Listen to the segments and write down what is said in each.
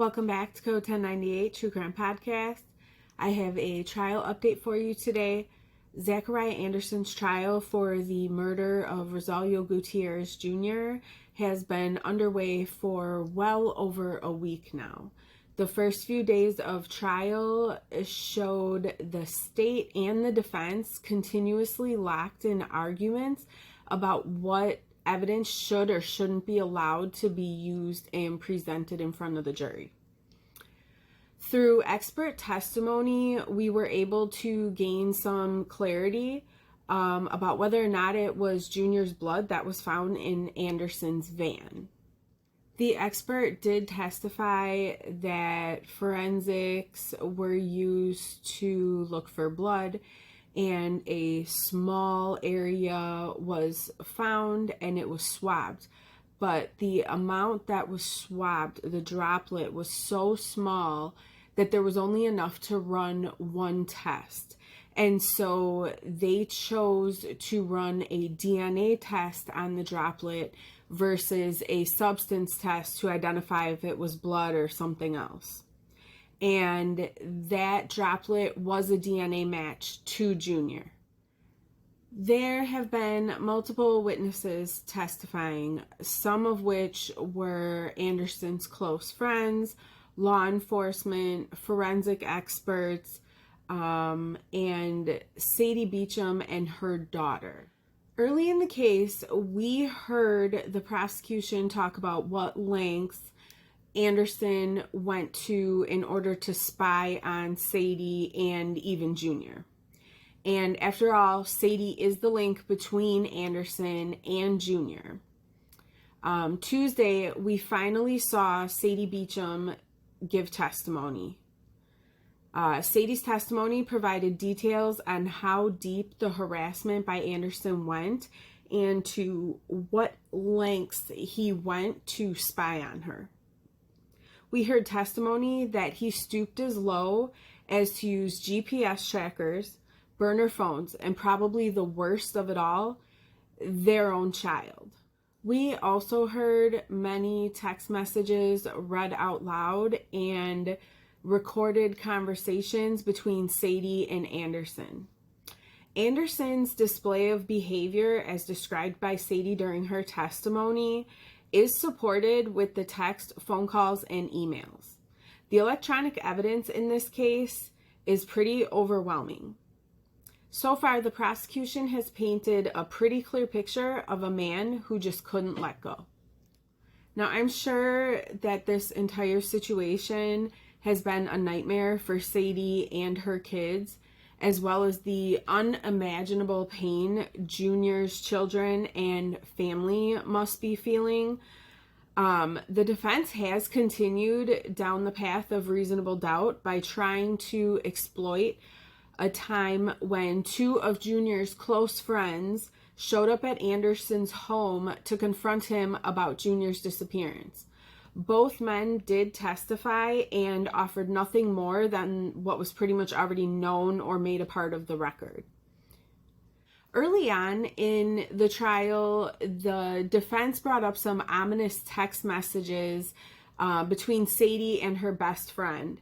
Welcome back to Code 1098 True Crime Podcast. I have a trial update for you today. Zachariah Anderson's trial for the murder of Rosalio Gutierrez Jr. has been underway for well over a week now. The first few days of trial showed the state and the defense continuously locked in arguments about what evidence should or shouldn't be allowed to be used and presented in front of the jury. Through expert testimony, we were able to gain some clarity about whether or not it was Junior's blood that was found in Anderson's van. The expert did testify that forensics were used to look for blood, and a small area was found and it was swabbed. But the amount that was swabbed, the droplet, was so small that there was only enough to run one test. And so they chose to run a DNA test on the droplet versus a substance test to identify if it was blood or something else. And that droplet was a DNA match to Junior. There have been multiple witnesses testifying, some of which were Anderson's close friends, law enforcement, forensic experts, and Sadie Beecham and her daughter. Early in the case, we heard the prosecution talk about what lengths Anderson went to in order to spy on Sadie and even Junior. And after all, Sadie is the link between Anderson and Junior. Tuesday, we finally saw Sadie Beecham give testimony. Sadie's testimony provided details on how deep the harassment by Anderson went and to what lengths he went to spy on her. We heard testimony that he stooped as low as to use GPS trackers, burner phones, and probably the worst of it all, their own child. We also heard many text messages read out loud and recorded conversations between Sadie and Anderson. Anderson's display of behavior, as described by Sadie during her testimony, is supported with the text, phone calls, and emails. The electronic evidence in this case is pretty overwhelming. So far, the prosecution has painted a pretty clear picture of a man who just couldn't let go. Now, I'm sure that this entire situation has been a nightmare for Sadie and her kids, as well as the unimaginable pain Junior's children and family must be feeling. The defense has continued down the path of reasonable doubt by trying to exploit a time when two of Junior's close friends showed up at Anderson's home to confront him about Junior's disappearance. Both men did testify and offered nothing more than what was pretty much already known or made a part of the record. Early on in the trial, the defense brought up some ominous text messages between Sadie and her best friend,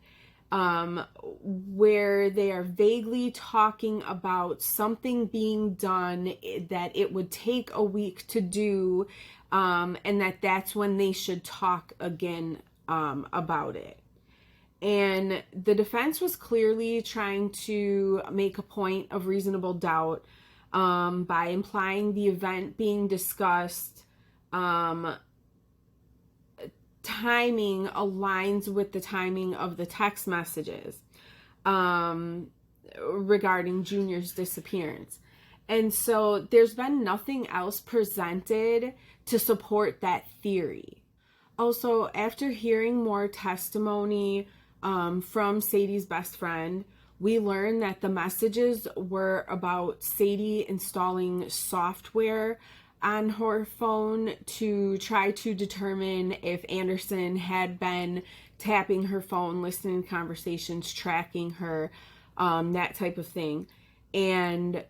where they are vaguely talking about something being done that it would take a week to do, and that's when they should talk again about it. And the defense was clearly trying to make a point of reasonable doubt by implying the event being discussed timing aligns with the timing of the text messages regarding Junior's disappearance. And so there's been nothing else presented to support that theory. Also, after hearing more testimony from Sadie's best friend, we learned that the messages were about Sadie installing software on her phone to try to determine if Anderson had been tapping her phone, listening to conversations, tracking her, that type of thing. And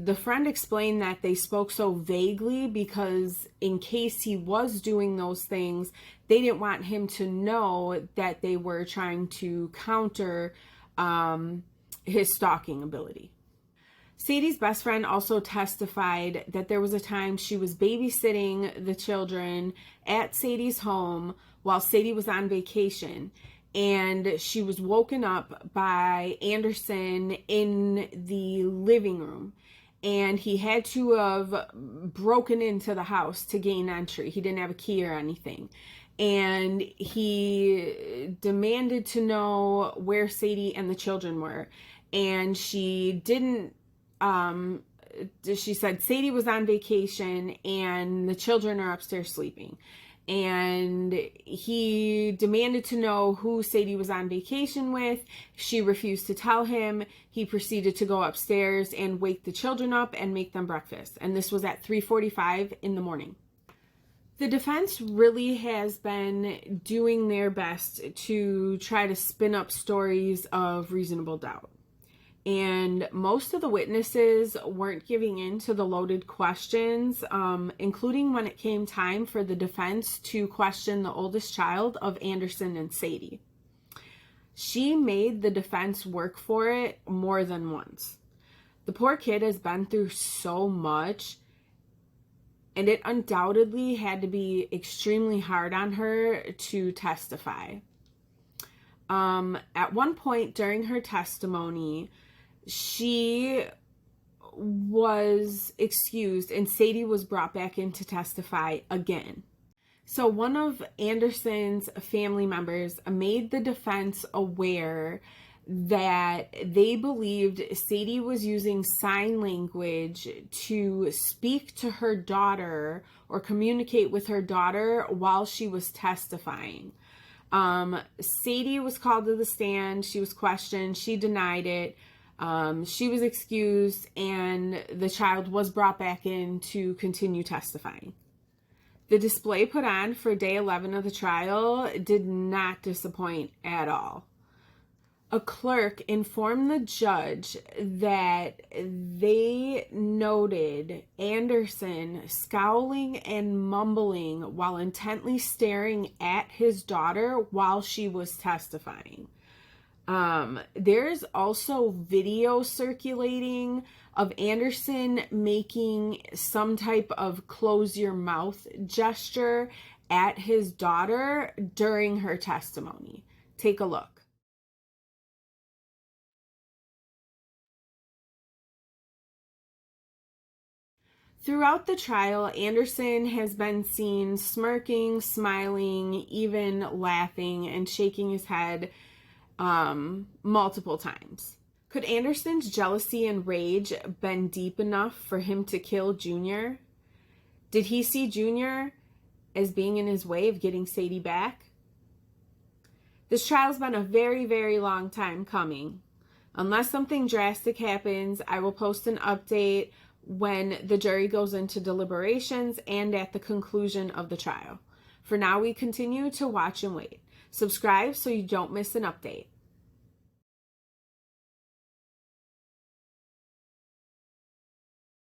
the friend explained that they spoke so vaguely because in case he was doing those things, they didn't want him to know that they were trying to counter his stalking ability. Sadie's best friend also testified that there was a time she was babysitting the children at Sadie's home while Sadie was on vacation, and she was woken up by Anderson in the living room, and he had to have broken into the house to gain entry. He didn't have a key or anything, and he demanded to know where Sadie and the children were, and she didn't. She said Sadie was on vacation and the children are upstairs sleeping. And he demanded to know who Sadie was on vacation with. She refused to tell him. He proceeded to go upstairs and wake the children up and make them breakfast. And this was at 3:45 in the morning. The defense really has been doing their best to try to spin up stories of reasonable doubt. And most of the witnesses weren't giving in to the loaded questions, including when it came time for the defense to question the oldest child of Anderson and Sadie. She made the defense work for it more than once. The poor kid has been through so much, and it undoubtedly had to be extremely hard on her to testify. At one point during her testimony, she was excused and Sadie was brought back in to testify again. So one of Anderson's family members made the defense aware that they believed Sadie was using sign language to speak to her daughter or communicate with her daughter while she was testifying. Sadie was called to the stand. She was questioned. She denied it. She was excused, and the child was brought back in to continue testifying. The display put on for day 11 of the trial did not disappoint at all. A clerk informed the judge that they noted Anderson scowling and mumbling while intently staring at his daughter while she was testifying. There's also video circulating of Anderson making some type of close your mouth gesture at his daughter during her testimony. Take a look. Throughout the trial, Anderson has been seen smirking, smiling, even laughing, and shaking his head multiple times. Could Anderson's jealousy and rage been deep enough for him to kill Junior? Did he see Junior as being in his way of getting Sadie back? This trial's been a very, very long time coming. Unless something drastic happens, I will post an update when the jury goes into deliberations and at the conclusion of the trial. For now, we continue to watch and wait. Subscribe so you don't miss an update.